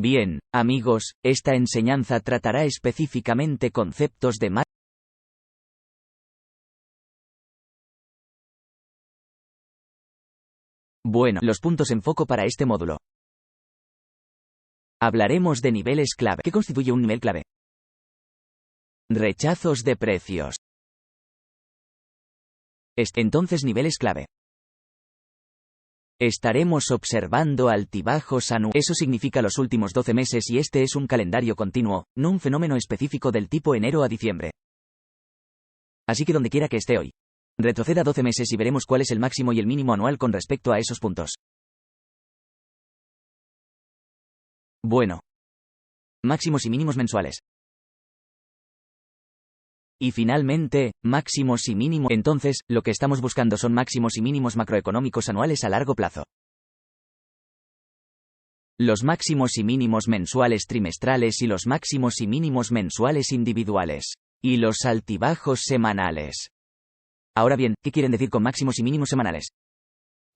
Bien, amigos, esta enseñanza tratará específicamente conceptos de Bueno, los puntos en foco para este módulo. Hablaremos de niveles clave. ¿Qué constituye un nivel clave? Rechazos de precios. Entonces, niveles clave. Estaremos observando altibajos anuales. Eso significa los últimos 12 meses y este es un calendario continuo, no un fenómeno específico del tipo enero a diciembre. Así que donde quiera que esté hoy, retroceda 12 meses y veremos cuál es el máximo y el mínimo anual con respecto a esos puntos. Bueno. Máximos y mínimos mensuales. Y finalmente, máximos y mínimos. Entonces, lo que estamos buscando son máximos y mínimos macroeconómicos anuales a largo plazo. Los máximos y mínimos mensuales trimestrales y los máximos y mínimos mensuales individuales. Y los altibajos semanales. Ahora bien, ¿qué quieren decir con máximos y mínimos semanales?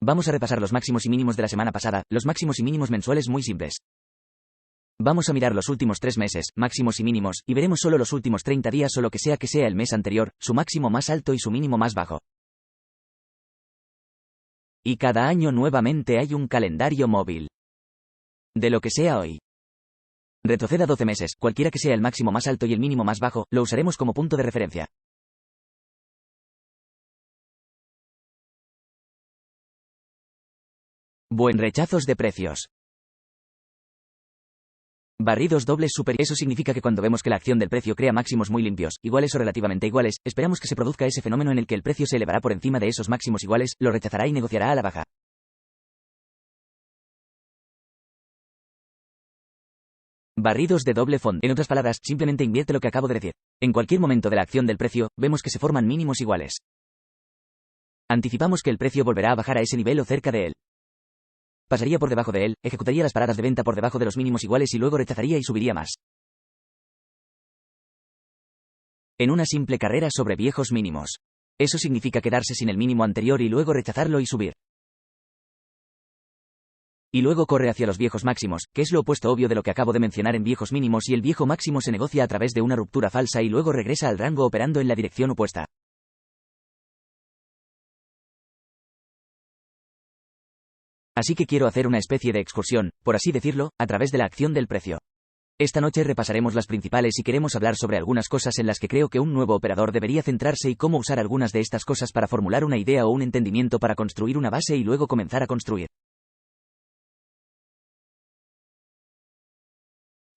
Vamos a repasar los máximos y mínimos de la semana pasada, los máximos y mínimos mensuales muy simples. Vamos a mirar los últimos 3 meses, máximos y mínimos, y veremos solo los últimos 30 días o lo que sea el mes anterior, su máximo más alto y su mínimo más bajo. Y cada año nuevamente hay un calendario móvil. De lo que sea hoy. Retroceda 12 meses, cualquiera que sea el máximo más alto y el mínimo más bajo, lo usaremos como punto de referencia. Buen rechazos de precios. Barridos dobles superiores. Eso significa que cuando vemos que la acción del precio crea máximos muy limpios, iguales o relativamente iguales, esperamos que se produzca ese fenómeno en el que el precio se elevará por encima de esos máximos iguales, lo rechazará y negociará a la baja. Barridos de doble fondo. En otras palabras, simplemente invierte lo que acabo de decir. En cualquier momento de la acción del precio, vemos que se forman mínimos iguales. Anticipamos que el precio volverá a bajar a ese nivel o cerca de él. Pasaría por debajo de él, ejecutaría las paradas de venta por debajo de los mínimos iguales y luego rechazaría y subiría más. En una simple carrera sobre viejos mínimos. Eso significa quedarse sin el mínimo anterior y luego rechazarlo y subir. Y luego corre hacia los viejos máximos, que es lo opuesto obvio de lo que acabo de mencionar en viejos mínimos, y el viejo máximo se negocia a través de una ruptura falsa y luego regresa al rango operando en la dirección opuesta. Así que quiero hacer una especie de excursión, por así decirlo, a través de la acción del precio. Esta noche repasaremos las principales y queremos hablar sobre algunas cosas en las que creo que un nuevo operador debería centrarse y cómo usar algunas de estas cosas para formular una idea o un entendimiento para construir una base y luego comenzar a construir.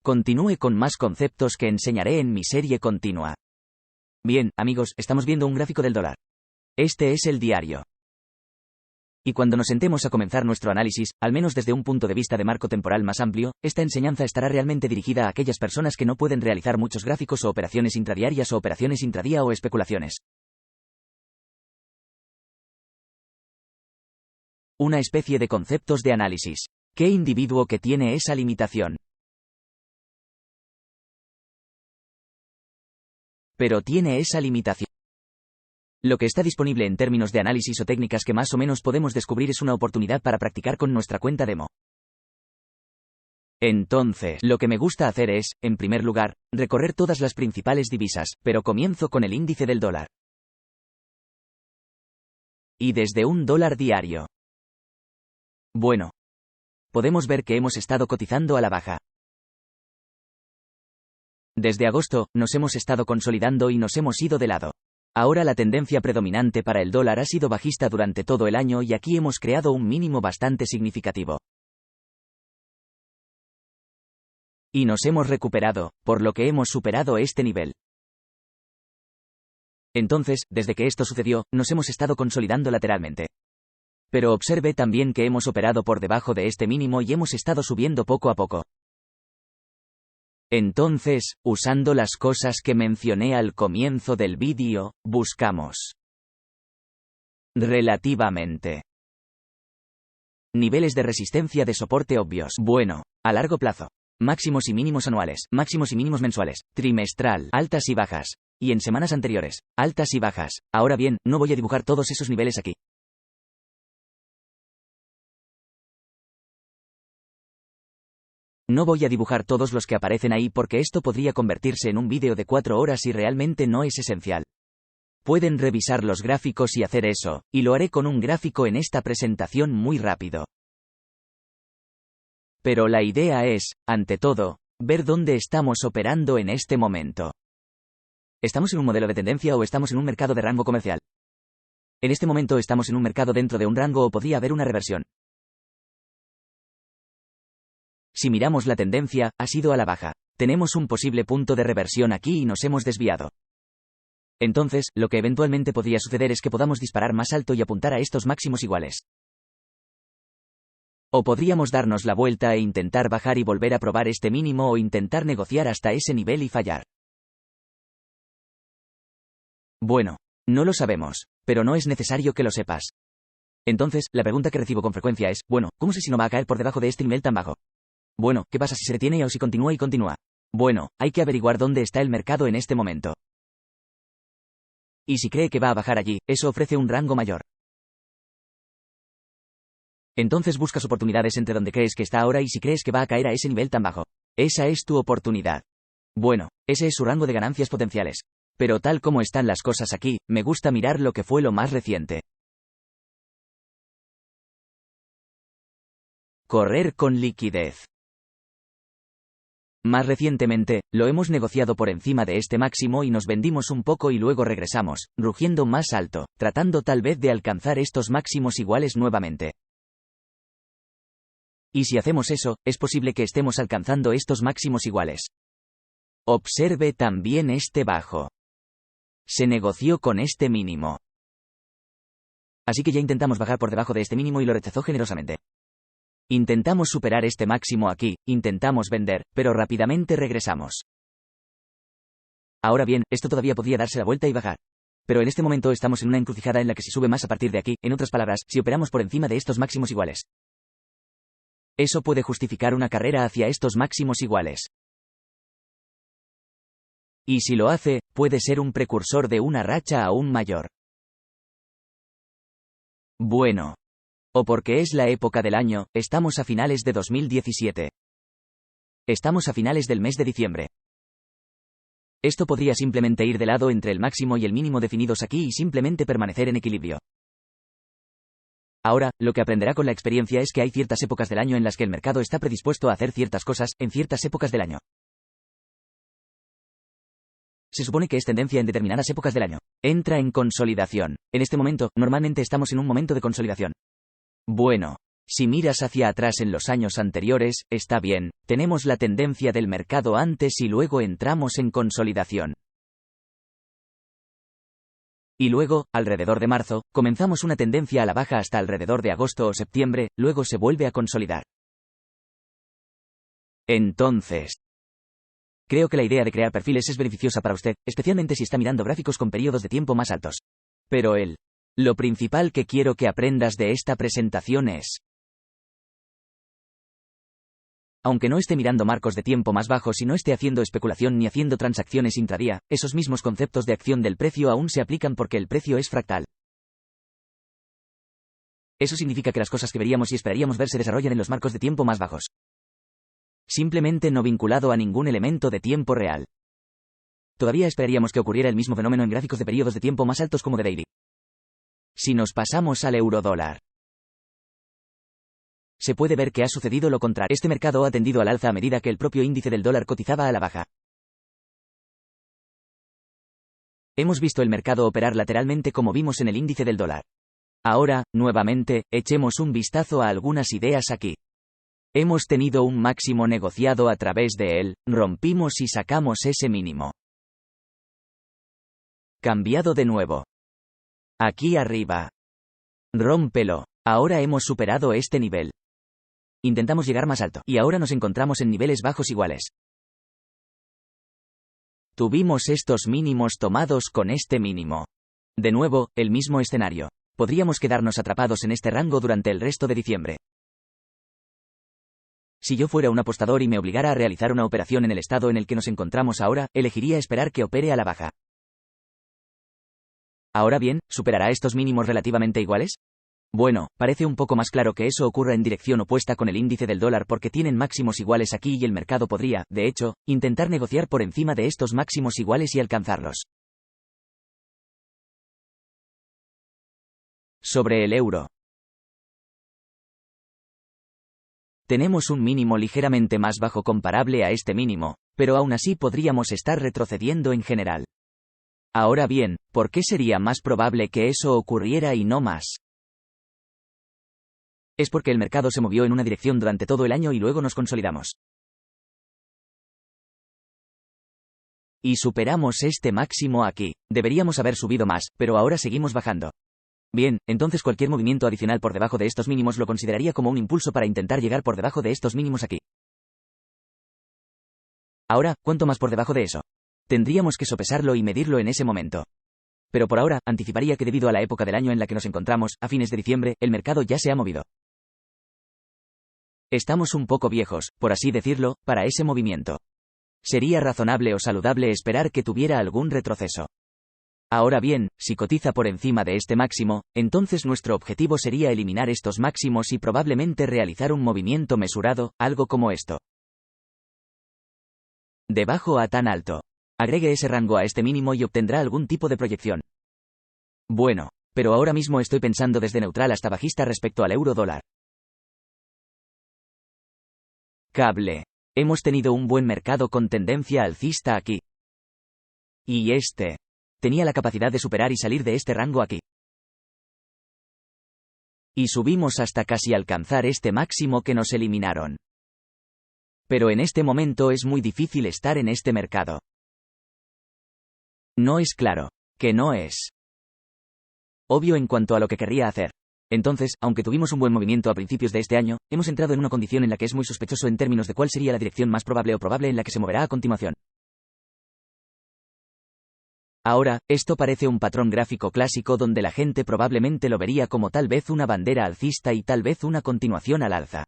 Continúe con más conceptos que enseñaré en mi serie continua. Bien, amigos, estamos viendo un gráfico del dólar. Este es el diario. Y cuando nos sentemos a comenzar nuestro análisis, al menos desde un punto de vista de marco temporal más amplio, esta enseñanza estará realmente dirigida a aquellas personas que no pueden realizar muchos gráficos o operaciones intradiarias o operaciones intradía o especulaciones. Una especie de conceptos de análisis. ¿Qué individuo que tiene esa limitación? Pero tiene esa limitación. Lo que está disponible en términos de análisis o técnicas que más o menos podemos descubrir es una oportunidad para practicar con nuestra cuenta demo. Entonces, lo que me gusta hacer es, en primer lugar, recorrer todas las principales divisas, pero comienzo con el índice del dólar. Y desde un dólar diario. Bueno. Podemos ver que hemos estado cotizando a la baja. Desde agosto, nos hemos estado consolidando y nos hemos ido de lado. Ahora la tendencia predominante para el dólar ha sido bajista durante todo el año y aquí hemos creado un mínimo bastante significativo. Y nos hemos recuperado, por lo que hemos superado este nivel. Entonces, desde que esto sucedió, nos hemos estado consolidando lateralmente. Pero observe también que hemos operado por debajo de este mínimo y hemos estado subiendo poco a poco. Entonces, usando las cosas que mencioné al comienzo del vídeo, buscamos relativamente niveles de resistencia de soporte obvios. Bueno, a largo plazo. Máximos y mínimos anuales, máximos y mínimos mensuales, trimestral, altas y bajas. Y en semanas anteriores, altas y bajas. Ahora bien, no voy a dibujar todos esos niveles aquí. No voy a dibujar todos los que aparecen ahí porque esto podría convertirse en un vídeo de 4 horas y realmente no es esencial. Pueden revisar los gráficos y hacer eso, y lo haré con un gráfico en esta presentación muy rápido. Pero la idea es, ante todo, ver dónde estamos operando en este momento. ¿Estamos en un modelo de tendencia o estamos en un mercado de rango comercial? En este momento estamos en un mercado dentro de un rango o podría haber una reversión. Si miramos la tendencia, ha sido a la baja. Tenemos un posible punto de reversión aquí y nos hemos desviado. Entonces, lo que eventualmente podría suceder es que podamos disparar más alto y apuntar a estos máximos iguales. O podríamos darnos la vuelta e intentar bajar y volver a probar este mínimo o intentar negociar hasta ese nivel y fallar. Bueno, no lo sabemos, pero no es necesario que lo sepas. Entonces, la pregunta que recibo con frecuencia es, bueno, ¿cómo sé si no va a caer por debajo de este nivel tan bajo? Bueno, ¿qué pasa si se detiene o si continúa y continúa? Bueno, hay que averiguar dónde está el mercado en este momento. Y si cree que va a bajar allí, eso ofrece un rango mayor. Entonces buscas oportunidades entre donde crees que está ahora y si crees que va a caer a ese nivel tan bajo. Esa es tu oportunidad. Bueno, ese es su rango de ganancias potenciales. Pero tal como están las cosas aquí, me gusta mirar lo que fue lo más reciente. Correr con liquidez. Más recientemente, lo hemos negociado por encima de este máximo y nos vendimos un poco y luego regresamos, rugiendo más alto, tratando tal vez de alcanzar estos máximos iguales nuevamente. Y si hacemos eso, es posible que estemos alcanzando estos máximos iguales. Observe también este bajo. Se negoció con este mínimo. Así que ya intentamos bajar por debajo de este mínimo y lo rechazó generosamente. Intentamos superar este máximo aquí, intentamos vender, pero rápidamente regresamos. Ahora bien, esto todavía podría darse la vuelta y bajar. Pero en este momento estamos en una encrucijada en la que si sube más a partir de aquí, en otras palabras, si operamos por encima de estos máximos iguales. Eso puede justificar una carrera hacia estos máximos iguales. Y si lo hace, puede ser un precursor de una racha aún mayor. Bueno. O porque es la época del año, estamos a finales de 2017. Estamos a finales del mes de diciembre. Esto podría simplemente ir de lado entre el máximo y el mínimo definidos aquí y simplemente permanecer en equilibrio. Ahora, lo que aprenderá con la experiencia es que hay ciertas épocas del año en las que el mercado está predispuesto a hacer ciertas cosas, en ciertas épocas del año. Se supone que es tendencia en determinadas épocas del año. Entra en consolidación. En este momento, normalmente estamos en un momento de consolidación. Bueno, si miras hacia atrás en los años anteriores, está bien, tenemos la tendencia del mercado antes y luego entramos en consolidación. Y luego, alrededor de marzo, comenzamos una tendencia a la baja hasta alrededor de agosto o septiembre, luego se vuelve a consolidar. Entonces, creo que la idea de crear perfiles es beneficiosa para usted, especialmente si está mirando gráficos con periodos de tiempo más altos. Pero lo principal que quiero que aprendas de esta presentación es: aunque no esté mirando marcos de tiempo más bajos y no esté haciendo especulación ni haciendo transacciones intradía, esos mismos conceptos de acción del precio aún se aplican porque el precio es fractal. Eso significa que las cosas que veríamos y esperaríamos ver se desarrollan en los marcos de tiempo más bajos. Simplemente no vinculado a ningún elemento de tiempo real. Todavía esperaríamos que ocurriera el mismo fenómeno en gráficos de periodos de tiempo más altos como de daily. Si nos pasamos al eurodólar, se puede ver que ha sucedido lo contrario. Este mercado ha tendido al alza a medida que el propio índice del dólar cotizaba a la baja. Hemos visto el mercado operar lateralmente como vimos en el índice del dólar. Ahora, nuevamente, echemos un vistazo a algunas ideas aquí. Hemos tenido un máximo negociado a través de él, rompimos y sacamos ese mínimo. Cambiado de nuevo. Aquí arriba. Rómpelo. Ahora hemos superado este nivel. Intentamos llegar más alto, y ahora nos encontramos en niveles bajos iguales. Tuvimos estos mínimos tomados con este mínimo. De nuevo, el mismo escenario. Podríamos quedarnos atrapados en este rango durante el resto de diciembre. Si yo fuera un apostador y me obligara a realizar una operación en el estado en el que nos encontramos ahora, elegiría esperar que opere a la baja. Ahora bien, ¿superará estos mínimos relativamente iguales? Bueno, parece un poco más claro que eso ocurra en dirección opuesta con el índice del dólar porque tienen máximos iguales aquí y el mercado podría, de hecho, intentar negociar por encima de estos máximos iguales y alcanzarlos. Sobre el euro. Tenemos un mínimo ligeramente más bajo comparable a este mínimo, pero aún así podríamos estar retrocediendo en general. Ahora bien, ¿por qué sería más probable que eso ocurriera y no más? Es porque el mercado se movió en una dirección durante todo el año y luego nos consolidamos. Y superamos este máximo aquí. Deberíamos haber subido más, pero ahora seguimos bajando. Bien, entonces cualquier movimiento adicional por debajo de estos mínimos lo consideraría como un impulso para intentar llegar por debajo de estos mínimos aquí. Ahora, ¿cuánto más por debajo de eso? Tendríamos que sopesarlo y medirlo en ese momento. Pero por ahora, anticiparía que debido a la época del año en la que nos encontramos, a fines de diciembre, el mercado ya se ha movido. Estamos un poco viejos, por así decirlo, para ese movimiento. Sería razonable o saludable esperar que tuviera algún retroceso. Ahora bien, si cotiza por encima de este máximo, entonces nuestro objetivo sería eliminar estos máximos y probablemente realizar un movimiento mesurado, algo como esto. De bajo a tan alto. Agregue ese rango a este mínimo y obtendrá algún tipo de proyección. Bueno, pero ahora mismo estoy pensando desde neutral hasta bajista respecto al euro dólar. Cable. Hemos tenido un buen mercado con tendencia alcista aquí. Y este. Tenía la capacidad de superar y salir de este rango aquí. Y subimos hasta casi alcanzar este máximo que nos eliminaron. Pero en este momento es muy difícil estar en este mercado. No es claro. Que no es obvio en cuanto a lo que querría hacer. Entonces, aunque tuvimos un buen movimiento a principios de este año, hemos entrado en una condición en la que es muy sospechoso en términos de cuál sería la dirección más probable o probable en la que se moverá a continuación. Ahora, esto parece un patrón gráfico clásico donde la gente probablemente lo vería como tal vez una bandera alcista y tal vez una continuación al alza.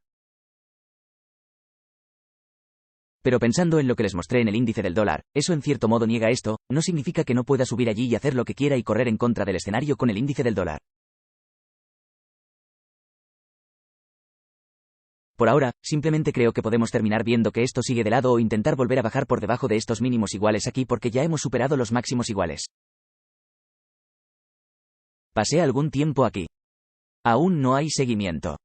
Pero pensando en lo que les mostré en el índice del dólar, eso en cierto modo niega esto, no significa que no pueda subir allí y hacer lo que quiera y correr en contra del escenario con el índice del dólar. Por ahora, simplemente creo que podemos terminar viendo que esto sigue de lado o intentar volver a bajar por debajo de estos mínimos iguales aquí porque ya hemos superado los máximos iguales. Pasé algún tiempo aquí. Aún no hay seguimiento.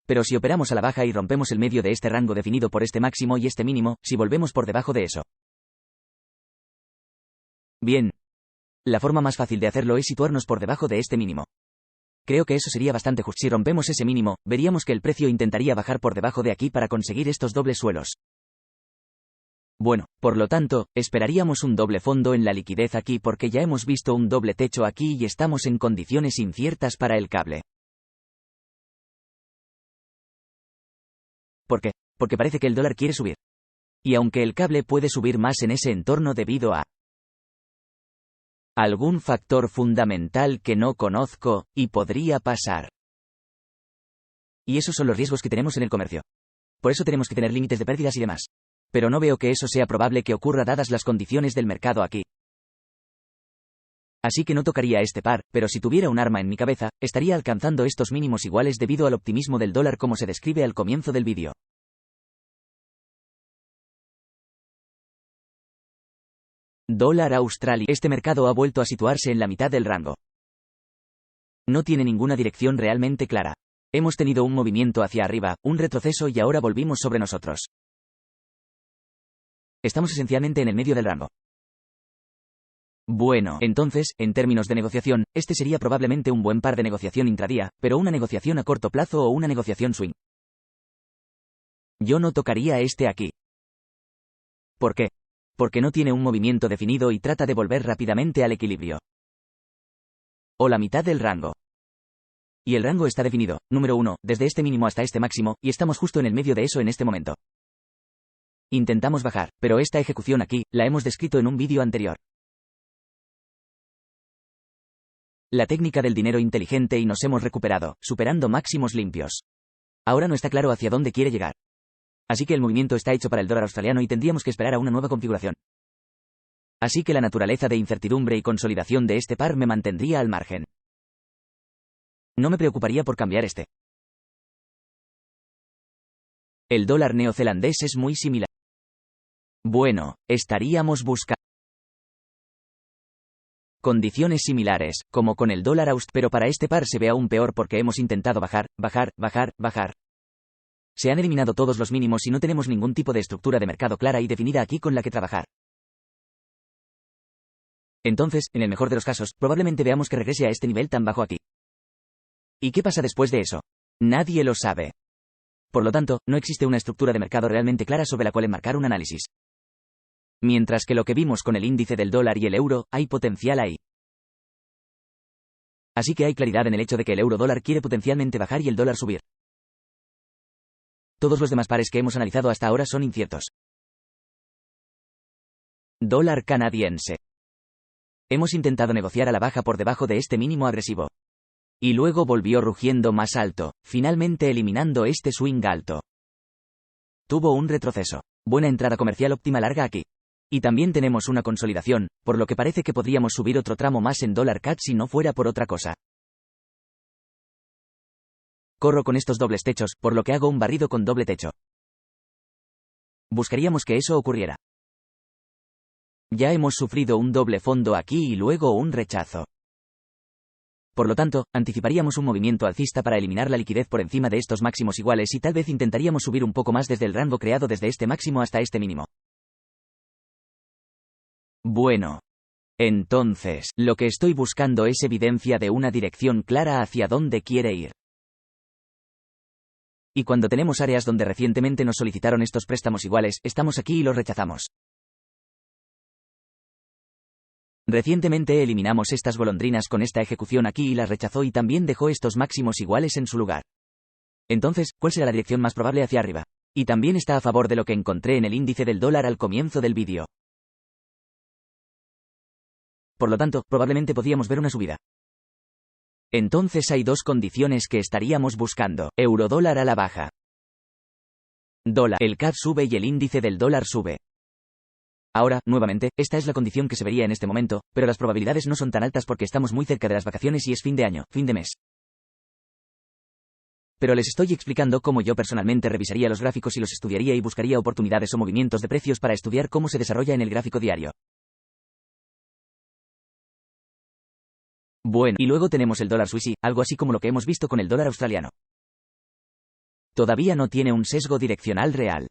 Pero si operamos a la baja y rompemos el medio de este rango definido por este máximo y este mínimo, si volvemos por debajo de eso. Bien. La forma más fácil de hacerlo es situarnos por debajo de este mínimo. Creo que eso sería bastante justo. Si rompemos ese mínimo, veríamos que el precio intentaría bajar por debajo de aquí para conseguir estos dobles suelos. Bueno, por lo tanto, esperaríamos un doble fondo en la liquidez aquí porque ya hemos visto un doble techo aquí y estamos en condiciones inciertas para el cable. ¿Por qué? Porque parece que el dólar quiere subir. Y aunque el cable puede subir más en ese entorno debido a algún factor fundamental que no conozco, y podría pasar. Y esos son los riesgos que tenemos en el comercio. Por eso tenemos que tener límites de pérdidas y demás. Pero no veo que eso sea probable que ocurra dadas las condiciones del mercado aquí. Así que no tocaría este par, pero si tuviera un arma en mi cabeza, estaría alcanzando estos mínimos iguales debido al optimismo del dólar como se describe al comienzo del vídeo. Dólar australiano. Este mercado ha vuelto a situarse en la mitad del rango. No tiene ninguna dirección realmente clara. Hemos tenido un movimiento hacia arriba, un retroceso y ahora volvimos sobre nosotros. Estamos esencialmente en el medio del rango. Bueno, entonces, en términos de negociación, este sería probablemente un buen par de negociación intradía, pero una negociación a corto plazo o una negociación swing. Yo no tocaría este aquí. ¿Por qué? Porque no tiene un movimiento definido y trata de volver rápidamente al equilibrio. O la mitad del rango. Y el rango está definido, número 1, desde este mínimo hasta este máximo, y estamos justo en el medio de eso en este momento. Intentamos bajar, pero esta ejecución aquí, la hemos descrito en un vídeo anterior. La técnica del dinero inteligente y nos hemos recuperado, superando máximos limpios. Ahora no está claro hacia dónde quiere llegar. Así que el movimiento está hecho para el dólar australiano y tendríamos que esperar a una nueva configuración. Así que la naturaleza de incertidumbre y consolidación de este par me mantendría al margen. No me preocuparía por cambiar este. El dólar neozelandés es muy similar. Bueno, estaríamos buscando condiciones similares, como con el dólar australiano, pero para este par se ve aún peor porque hemos intentado bajar. Se han eliminado todos los mínimos y no tenemos ningún tipo de estructura de mercado clara y definida aquí con la que trabajar. Entonces, en el mejor de los casos, probablemente veamos que regrese a este nivel tan bajo aquí. ¿Y qué pasa después de eso? Nadie lo sabe. Por lo tanto, no existe una estructura de mercado realmente clara sobre la cual enmarcar un análisis. Mientras que lo que vimos con el índice del dólar y el euro, hay potencial ahí. Así que hay claridad en el hecho de que el euro dólar quiere potencialmente bajar y el dólar subir. Todos los demás pares que hemos analizado hasta ahora son inciertos. Dólar canadiense. Hemos intentado negociar a la baja por debajo de este mínimo agresivo. Y luego volvió rugiendo más alto, finalmente eliminando este swing alto. Tuvo un retroceso. Buena entrada comercial óptima larga aquí. Y también tenemos una consolidación, por lo que parece que podríamos subir otro tramo más en dólar CAD si no fuera por otra cosa. Corro con estos dobles techos, por lo que hago un barrido con doble techo. Buscaríamos que eso ocurriera. Ya hemos sufrido un doble fondo aquí y luego un rechazo. Por lo tanto, anticiparíamos un movimiento alcista para eliminar la liquidez por encima de estos máximos iguales y tal vez intentaríamos subir un poco más desde el rango creado desde este máximo hasta este mínimo. Bueno. Entonces, lo que estoy buscando es evidencia de una dirección clara hacia dónde quiere ir. Y cuando tenemos áreas donde recientemente nos solicitaron estos préstamos iguales, estamos aquí y los rechazamos. Recientemente eliminamos estas golondrinas con esta ejecución aquí y las rechazó y también dejó estos máximos iguales en su lugar. Entonces, ¿cuál será la dirección más probable hacia arriba? Y también está a favor de lo que encontré en el índice del dólar al comienzo del vídeo. Por lo tanto, probablemente podríamos ver una subida. Entonces hay dos condiciones que estaríamos buscando. Eurodólar a la baja. Dólar. El CAD sube y el índice del dólar sube. Ahora, nuevamente, esta es la condición que se vería en este momento, pero las probabilidades no son tan altas porque estamos muy cerca de las vacaciones y es fin de año, fin de mes. Pero les estoy explicando cómo yo personalmente revisaría los gráficos y los estudiaría y buscaría oportunidades o movimientos de precios para estudiar cómo se desarrolla en el gráfico diario. Bueno, y luego tenemos el dólar suizo, algo así como lo que hemos visto con el dólar australiano. Todavía no tiene un sesgo direccional real.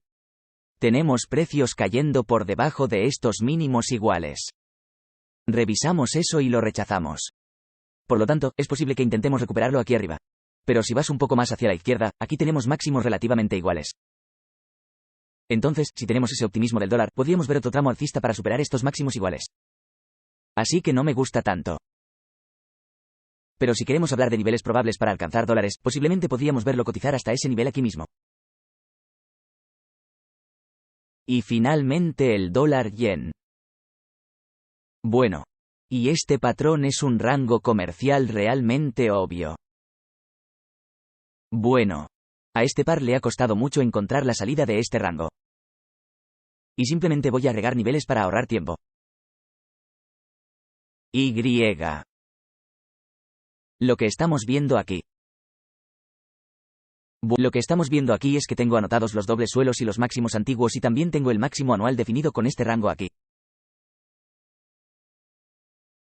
Tenemos precios cayendo por debajo de estos mínimos iguales. Revisamos eso y lo rechazamos. Por lo tanto, es posible que intentemos recuperarlo aquí arriba. Pero si vas un poco más hacia la izquierda, aquí tenemos máximos relativamente iguales. Entonces, si tenemos ese optimismo del dólar, podríamos ver otro tramo alcista para superar estos máximos iguales. Así que no me gusta tanto. Pero si queremos hablar de niveles probables para alcanzar dólares, posiblemente podríamos verlo cotizar hasta ese nivel aquí mismo. Y finalmente el dólar yen. Bueno. Y este patrón es un rango comercial realmente obvio. Bueno. A este par le ha costado mucho encontrar la salida de este rango. Y simplemente voy a agregar niveles para ahorrar tiempo. Y. Lo que estamos viendo aquí. Lo que estamos viendo aquí es que tengo anotados los dobles suelos y los máximos antiguos y también tengo el máximo anual definido con este rango aquí.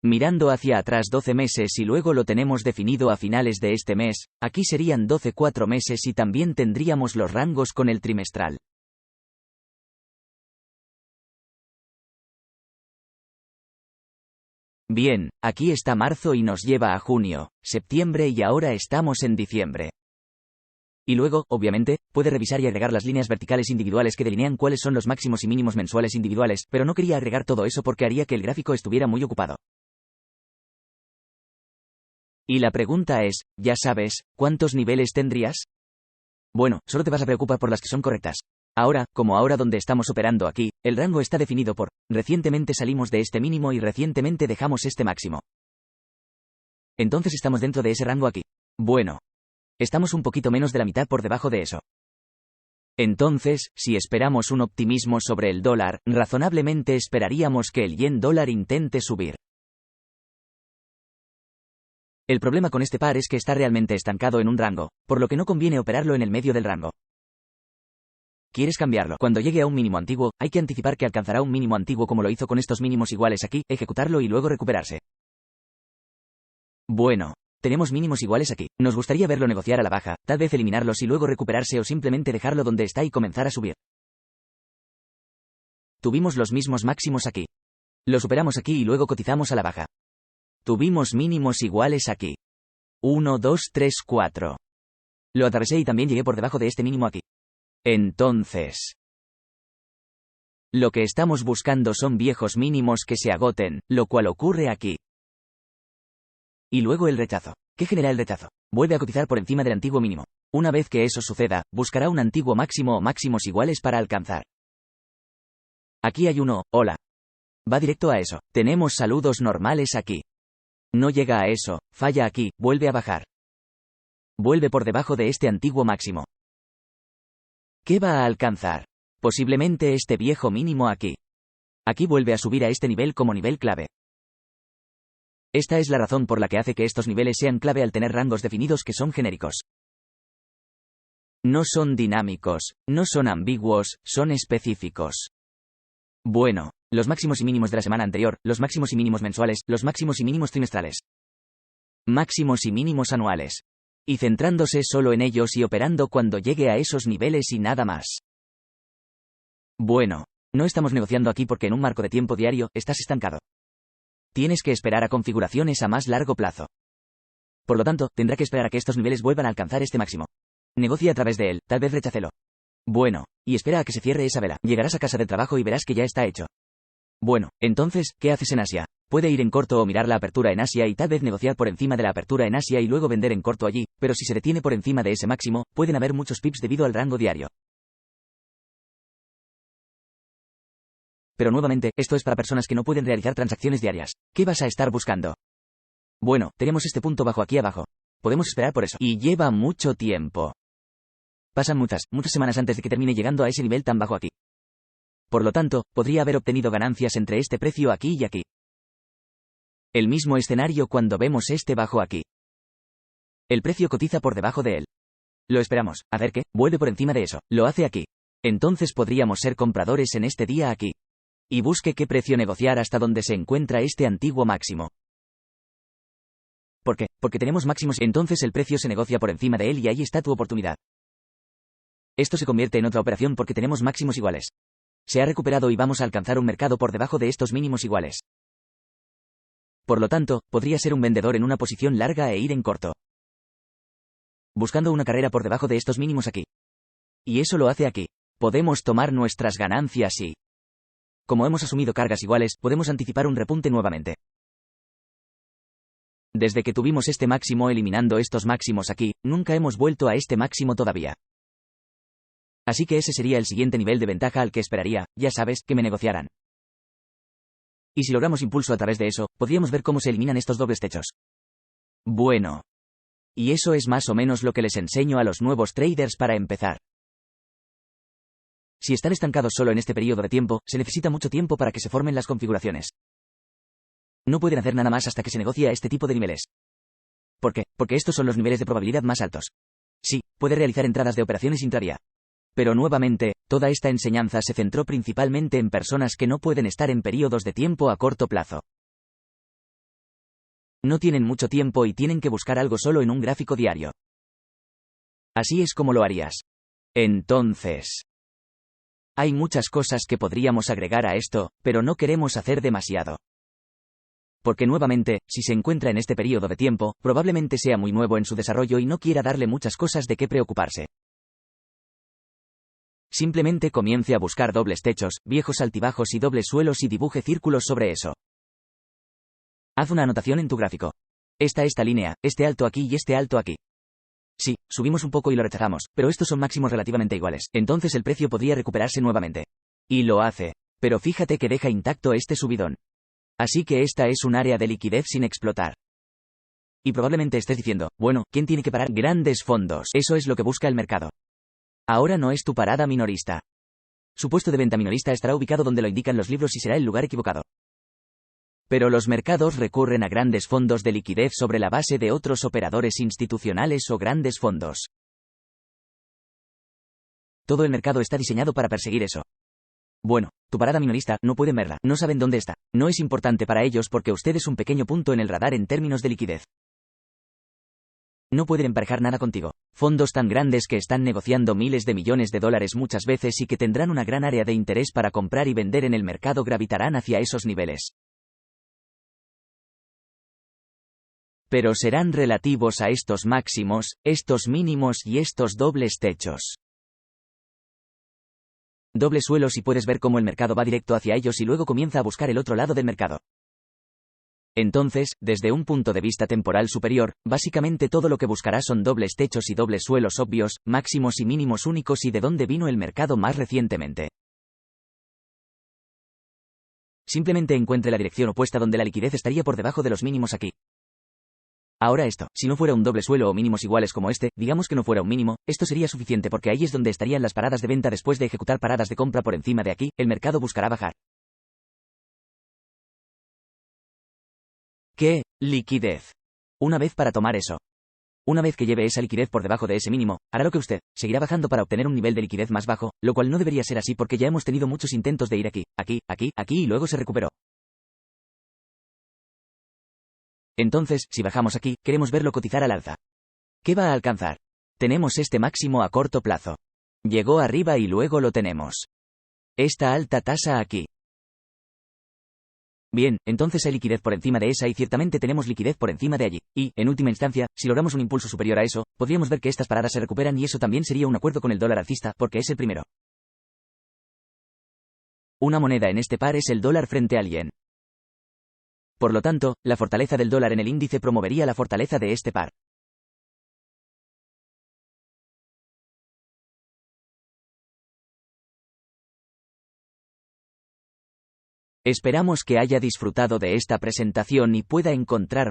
Mirando hacia atrás 12 meses y luego lo tenemos definido a finales de este mes, aquí serían 12 4 meses y también tendríamos los rangos con el trimestral. Bien, aquí está marzo y nos lleva a junio, septiembre y ahora estamos en diciembre. Y luego, obviamente, puede revisar y agregar las líneas verticales individuales que delinean cuáles son los máximos y mínimos mensuales individuales, pero no quería agregar todo eso porque haría que el gráfico estuviera muy ocupado. Y la pregunta es, ¿ya sabes, cuántos niveles tendrías? Bueno, solo te vas a preocupar por las que son correctas. Ahora, como ahora donde estamos operando aquí, el rango está definido por, recientemente salimos de este mínimo y recientemente dejamos este máximo. Entonces estamos dentro de ese rango aquí. Bueno. Estamos un poquito menos de la mitad por debajo de eso. Entonces, si esperamos un optimismo sobre el dólar, razonablemente esperaríamos que el yen dólar intente subir. El problema con este par es que está realmente estancado en un rango, por lo que no conviene operarlo en el medio del rango. ¿Quieres cambiarlo? Cuando llegue a un mínimo antiguo, hay que anticipar que alcanzará un mínimo antiguo como lo hizo con estos mínimos iguales aquí, ejecutarlo y luego recuperarse. Bueno, tenemos mínimos iguales aquí. Nos gustaría verlo negociar a la baja, tal vez eliminarlos y luego recuperarse o simplemente dejarlo donde está y comenzar a subir. Tuvimos los mismos máximos aquí. Lo superamos aquí y luego cotizamos a la baja. Tuvimos mínimos iguales aquí. 1, 2, 3, 4. Lo atravesé y también llegué por debajo de este mínimo aquí. Entonces, lo que estamos buscando son viejos mínimos que se agoten, lo cual ocurre aquí. Y luego el rechazo. ¿Qué genera el rechazo? Vuelve a cotizar por encima del antiguo mínimo. Una vez que eso suceda, buscará un antiguo máximo o máximos iguales para alcanzar. Aquí hay uno, hola. Va directo a eso. Tenemos saludos normales aquí. No llega a eso, falla aquí, vuelve a bajar. Vuelve por debajo de este antiguo máximo. ¿Qué va a alcanzar? Posiblemente este viejo mínimo aquí. Aquí vuelve a subir a este nivel como nivel clave. Esta es la razón por la que hace que estos niveles sean clave al tener rangos definidos que son genéricos. No son dinámicos, no son ambiguos, son específicos. Bueno, los máximos y mínimos de la semana anterior, los máximos y mínimos mensuales, los máximos y mínimos trimestrales. Máximos y mínimos anuales. Y centrándose solo en ellos y operando cuando llegue a esos niveles y nada más. Bueno, no estamos negociando aquí porque en un marco de tiempo diario, estás estancado. Tienes que esperar a configuraciones a más largo plazo. Por lo tanto, tendrá que esperar a que estos niveles vuelvan a alcanzar este máximo. Negocia a través de él, tal vez rechácelo. Bueno, y espera a que se cierre esa vela. Llegarás a casa del trabajo y verás que ya está hecho. Bueno, entonces, ¿qué haces en Asia? Puede ir en corto o mirar la apertura en Asia y tal vez negociar por encima de la apertura en Asia y luego vender en corto allí, pero si se detiene por encima de ese máximo, pueden haber muchos pips debido al rango diario. Pero nuevamente, esto es para personas que no pueden realizar transacciones diarias. ¿Qué vas a estar buscando? Bueno, tenemos este punto bajo aquí abajo. Podemos esperar por eso. Y lleva mucho tiempo. Pasan muchas semanas antes de que termine llegando a ese nivel tan bajo aquí. Por lo tanto, podría haber obtenido ganancias entre este precio aquí y aquí. El mismo escenario cuando vemos este bajo aquí. El precio cotiza por debajo de él. Lo esperamos, a ver qué, vuelve por encima de eso, lo hace aquí. Entonces podríamos ser compradores en este día aquí. Y busque qué precio negociar hasta donde se encuentra este antiguo máximo. ¿Por qué? Porque tenemos máximos, entonces el precio se negocia por encima de él y ahí está tu oportunidad. Esto se convierte en otra operación porque tenemos máximos iguales. Se ha recuperado y vamos a alcanzar un mercado por debajo de estos mínimos iguales. Por lo tanto, podría ser un vendedor en una posición larga e ir en corto. Buscando una carrera por debajo de estos mínimos aquí. Y eso lo hace aquí. Podemos tomar nuestras ganancias y... Como hemos asumido cargas iguales, podemos anticipar un repunte nuevamente. Desde que tuvimos este máximo eliminando estos máximos aquí, nunca hemos vuelto a este máximo todavía. Así que ese sería el siguiente nivel de ventaja al que esperaría, ya sabes, que me negociaran. Y si logramos impulso a través de eso, podríamos ver cómo se eliminan estos dobles techos. Bueno. Y eso es más o menos lo que les enseño a los nuevos traders para empezar. Si están estancados solo en este periodo de tiempo, se necesita mucho tiempo para que se formen las configuraciones. No pueden hacer nada más hasta que se negocie a este tipo de niveles. ¿Por qué? Porque estos son los niveles de probabilidad más altos. Sí, puede realizar entradas de operaciones intradía. Pero nuevamente, toda esta enseñanza se centró principalmente en personas que no pueden estar en periodos de tiempo a corto plazo. No tienen mucho tiempo y tienen que buscar algo solo en un gráfico diario. Así es como lo harías. Entonces, hay muchas cosas que podríamos agregar a esto, pero no queremos hacer demasiado. Porque nuevamente, si se encuentra en este periodo de tiempo, probablemente sea muy nuevo en su desarrollo y no quiera darle muchas cosas de qué preocuparse. Simplemente comience a buscar dobles techos, viejos altibajos y dobles suelos y dibuje círculos sobre eso. Haz una anotación en tu gráfico. Esta línea, este alto aquí y este alto aquí. Sí, subimos un poco y lo rechazamos, pero estos son máximos relativamente iguales, entonces el precio podría recuperarse nuevamente. Y lo hace. Pero fíjate que deja intacto este subidón. Así que esta es un área de liquidez sin explotar. Y probablemente estés diciendo, bueno, ¿quién tiene que parar? Grandes fondos. Eso es lo que busca el mercado. Ahora no es tu parada minorista. Su puesto de venta minorista estará ubicado donde lo indican los libros y será el lugar equivocado. Pero los mercados recurren a grandes fondos de liquidez sobre la base de otros operadores institucionales o grandes fondos. Todo el mercado está diseñado para perseguir eso. Bueno, tu parada minorista, no pueden verla, no saben dónde está. No es importante para ellos porque usted es un pequeño punto en el radar en términos de liquidez. No pueden emparejar nada contigo. Fondos tan grandes que están negociando miles de millones de dólares muchas veces y que tendrán una gran área de interés para comprar y vender en el mercado gravitarán hacia esos niveles. Pero serán relativos a estos máximos, estos mínimos y estos dobles techos. Doble suelos y puedes ver cómo el mercado va directo hacia ellos y luego comienza a buscar el otro lado del mercado. Entonces, desde un punto de vista temporal superior, básicamente todo lo que buscará son dobles techos y dobles suelos obvios, máximos y mínimos únicos y de dónde vino el mercado más recientemente. Simplemente encuentre la dirección opuesta donde la liquidez estaría por debajo de los mínimos aquí. Ahora esto, si no fuera un doble suelo o mínimos iguales como este, digamos que no fuera un mínimo, esto sería suficiente porque ahí es donde estarían las paradas de venta después de ejecutar paradas de compra por encima de aquí, el mercado buscará bajar. ¿Qué? Liquidez. Una vez para tomar eso. Una vez que lleve esa liquidez por debajo de ese mínimo, hará lo que usted, seguirá bajando para obtener un nivel de liquidez más bajo, lo cual no debería ser así porque ya hemos tenido muchos intentos de ir aquí, aquí, aquí, aquí y luego se recuperó. Entonces, si bajamos aquí, queremos verlo cotizar al alza. ¿Qué va a alcanzar? Tenemos este máximo a corto plazo. Llegó arriba y luego lo tenemos. Esta alta tasa aquí. Bien, entonces hay liquidez por encima de esa y ciertamente tenemos liquidez por encima de allí. Y, en última instancia, si logramos un impulso superior a eso, podríamos ver que estas paradas se recuperan y eso también sería un acuerdo con el dólar alcista, porque es el primero. Una moneda en este par es el dólar frente al yen. Por lo tanto, la fortaleza del dólar en el índice promovería la fortaleza de este par. Esperamos que haya disfrutado de esta presentación y pueda encontrar más